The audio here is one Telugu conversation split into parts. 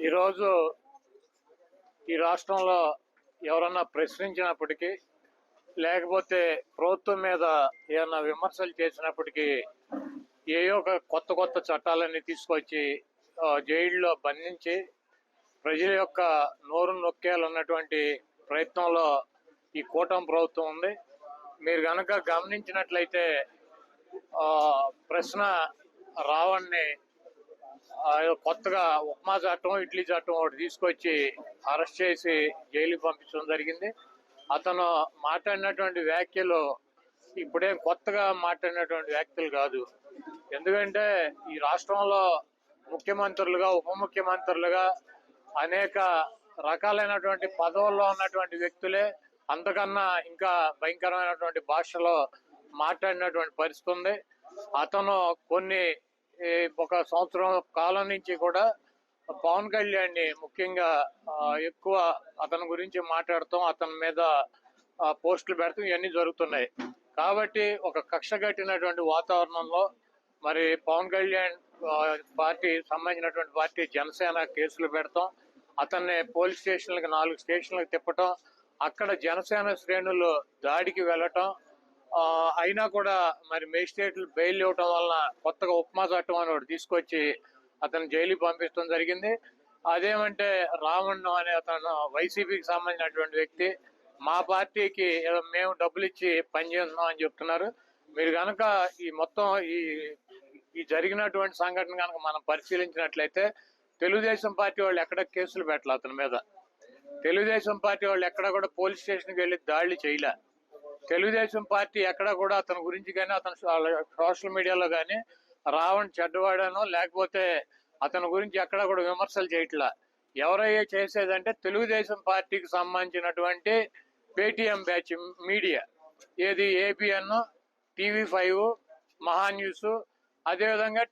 ఈరోజు ఈ రాష్ట్రంలో ఎవరన్నా ప్రశ్నించినప్పటికీ, లేకపోతే ప్రభుత్వం మీద ఏమన్నా విమర్శలు చేసినప్పటికీ ఏయో ఒక కొత్త కొత్త చట్టాలన్నీ తీసుకొచ్చి జైల్లో బంధించి ప్రజల యొక్క నోరు నొక్కేయాలన్నటువంటి ప్రయత్నంలో ఈ కూటమి ప్రభుత్వం ఉంది. మీరు కనుక గమనించినట్లయితే ప్రశ్న రావణ్ణి కొత్తగా ఉప్మా చట్టం, ఇడ్లీ చట్టం ఒకటి తీసుకొచ్చి అరెస్ట్ చేసి జైలుకి పంపించడం జరిగింది. అతను మాట్లాడినటువంటి వ్యాఖ్యలు ఇప్పుడేం కొత్తగా మాట్లాడినటువంటి వ్యాఖ్యలు కాదు. ఎందుకంటే ఈ రాష్ట్రంలో ముఖ్యమంత్రులుగా, ఉప ముఖ్యమంత్రులుగా అనేక రకాలైనటువంటి పదవుల్లో ఉన్నటువంటి వ్యక్తులే అంతకన్నా ఇంకా భయంకరమైనటువంటి భాషలో మాట్లాడినటువంటి పరిస్థితి ఉంది. అతను ఒక సంవత్సరం కాలం నుంచి కూడా పవన్ కళ్యాణ్ ని ముఖ్యంగా ఎక్కువ అతని గురించి మాట్లాడతాం, అతని మీద పోస్టులు పెడతాం, ఇవన్నీ జరుగుతున్నాయి. కాబట్టి ఒక కక్ష కట్టినటువంటి వాతావరణంలో మరి పవన్ కళ్యాణ్ పార్టీ సంబంధించినటువంటి పార్టీ జనసేన కేసులు పెడతాం, అతన్ని పోలీస్ స్టేషన్లకు 4 స్టేషన్లకు తిప్పటం, అక్కడ జనసేన శ్రేణులు దాడికి వెళ్ళటం, అయినా కూడా మరి మేజిస్ట్రేట్లు బెయిల్ ఇవ్వటం వలన కొత్తగా ఉప్మా చట్టం అని ఒకటి తీసుకొచ్చి అతను జైలుకి పంపించడం జరిగింది. అదేమంటే రావణ్ అనే అతను వైసీపీకి సంబంధించినటువంటి వ్యక్తి, మా పార్టీకి మేము డబ్బులు ఇచ్చి పనిచేస్తున్నాం అని చెప్తున్నారు. మీరు కనుక ఈ మొత్తం ఈ జరిగినటువంటి సంఘటన కనుక మనం పరిశీలించినట్లయితే తెలుగుదేశం పార్టీ వాళ్ళు ఎక్కడ కేసులు పెట్టలే అతని మీద. తెలుగుదేశం పార్టీ వాళ్ళు ఎక్కడ కూడా పోలీస్ స్టేషన్కి వెళ్ళి దాడులు చేయలే. తెలుగుదేశం పార్టీ ఎక్కడ కూడా అతని గురించి కానీ, అతను సోషల్ మీడియాలో కానీ రావణ్ చెడ్డవాడనో లేకపోతే అతని గురించి ఎక్కడ కూడా విమర్శలు చేయట్లా. ఎవరయ్యే చేసేదంటే తెలుగుదేశం పార్టీకి సంబంధించినటువంటి పేటీఎం బ్యాచ్ మీడియా, ఏది ఏబిఎన్, TV5, మహా న్యూస్, అదేవిధంగా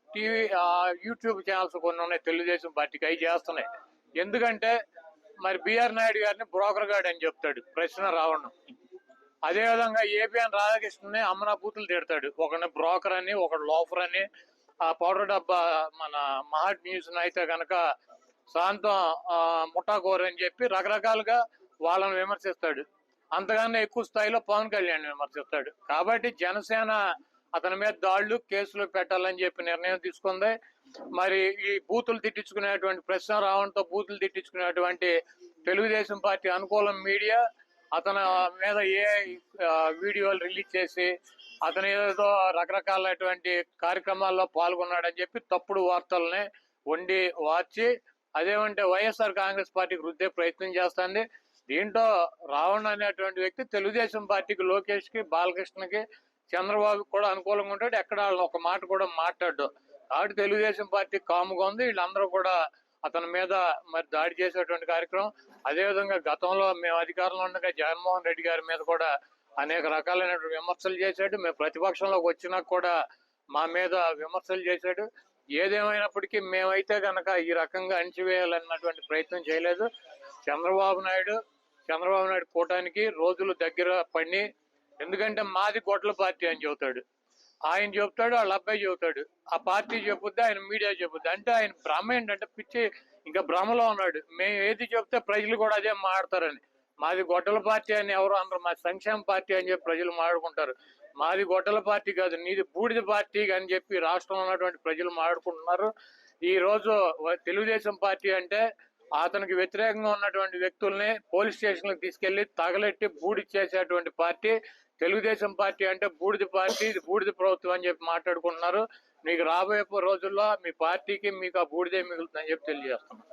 యూట్యూబ్ ఛానల్స్ కొన్ని ఉన్నాయి తెలుగుదేశం పార్టీకి, అవి చేస్తున్నాయి. ఎందుకంటే మరి బిఆర్ నాయుడు గారిని బ్రోకర్ గార్డ్ అని చెప్తాడు ప్రశ్న రావణ్. అదేవిధంగా ఏబిఎన్ రాధాకృష్ణని అమరాబూతులు తిడతాడు, ఒకరిని బ్రోకర్ అని, ఒకడు లోఫర్ అని. ఆ పౌడర్ డబ్బా మన మహా న్యూస్ అయితే కనుక శాంతం ముఠాకోర్ అని చెప్పి రకరకాలుగా వాళ్ళని విమర్శిస్తాడు. అంతకన్నా ఎక్కువ స్థాయిలో పవన్ కళ్యాణ్ విమర్శిస్తాడు. కాబట్టి జనసేన అతని మీద దాడులు, కేసులు పెట్టాలని చెప్పి నిర్ణయం తీసుకుంది. మరి ఈ బూతులు తిట్టించుకునేటువంటి ప్రశ్న రావడంతో బూతులు తిట్టించుకునేటువంటి తెలుగుదేశం పార్టీ అనుకూలం మీడియా అతని మీద వీడియోలు రిలీజ్ చేసి అతను ఏదో రకరకాలైనటువంటి కార్యక్రమాల్లో పాల్గొన్నాడని చెప్పి తప్పుడు వార్తల్ని వండి వార్చి అదేమంటే వైఎస్ఆర్ కాంగ్రెస్ పార్టీకి రుద్దే ప్రయత్నం చేస్తుంది. దీంట్లో రావణ్ అనేటువంటి వ్యక్తి తెలుగుదేశం పార్టీకి, లోకేష్ కి, బాలకృష్ణకి, చంద్రబాబుకి కూడా అనుకూలంగా ఉంటాడు. ఎక్కడ వాళ్ళని ఒక మాట కూడా మాట్లాడు. కాబట్టి తెలుగుదేశం పార్టీ కాముగా ఉంది. వీళ్ళందరూ కూడా అతని మీద మరి దాడి చేసేటువంటి కార్యక్రమం. అదేవిధంగా గతంలో మేము అధికారంలో ఉండగా జగన్మోహన్ రెడ్డి గారి మీద కూడా అనేక రకాలైనటువంటి విమర్శలు చేశాడు. మేము ప్రతిపక్షంలోకి వచ్చినా కూడా మా మీద విమర్శలు చేశాడు. ఏదేమైనప్పటికీ మేమైతే కనుక ఈ రకంగా అణిచివేయాలన్నటువంటి ప్రయత్నం చేయలేదు. చంద్రబాబు నాయుడు కూటానికి రోజులు దగ్గర పడి, ఎందుకంటే మాది గొడ్ల పార్టీ అని చెబుతాడు, ఆయన చెబుతాడు, వాళ్ళ అబ్బాయి చెబుతాడు, ఆ పార్టీ చెబుద్ది, ఆయన మీడియా చెబుద్ది. అంటే ఆయన భ్రమ ఏంటంటే పిచ్చి, ఇంకా భ్రమలో ఉన్నాడు. మేము ఏది చెప్తే ప్రజలు కూడా అదే మాట్లాడతారని. మాది గొడ్డల పార్టీ అని ఎవరు అందరు, మా సంక్షేమ పార్టీ అని చెప్పి ప్రజలు మాట్లాడుకుంటారు. మాది గొడ్డల పార్టీ కాదు, నీది బూడిద పార్టీ అని చెప్పి రాష్ట్రంలో ఉన్నటువంటి ప్రజలు మాట్లాడుకుంటున్నారు. ఈ రోజు తెలుగుదేశం పార్టీ అంటే అతనికి వ్యతిరేకంగా ఉన్నటువంటి వ్యక్తుల్ని పోలీస్ స్టేషన్లకు తీసుకెళ్లి తగలెట్టి బూడి చేసేటువంటి పార్టీ తెలుగుదేశం పార్టీ. అంటే బూడిద పార్టీ, ఇది బూడిద ప్రభుత్వం అని చెప్పి మాట్లాడుకుంటున్నారు. మీకు రాబోయే రోజుల్లో మీ పార్టీకి మీకు ఆ బూడిదే మిగులుతుందని చెప్పి తెలియజేస్తున్నాం.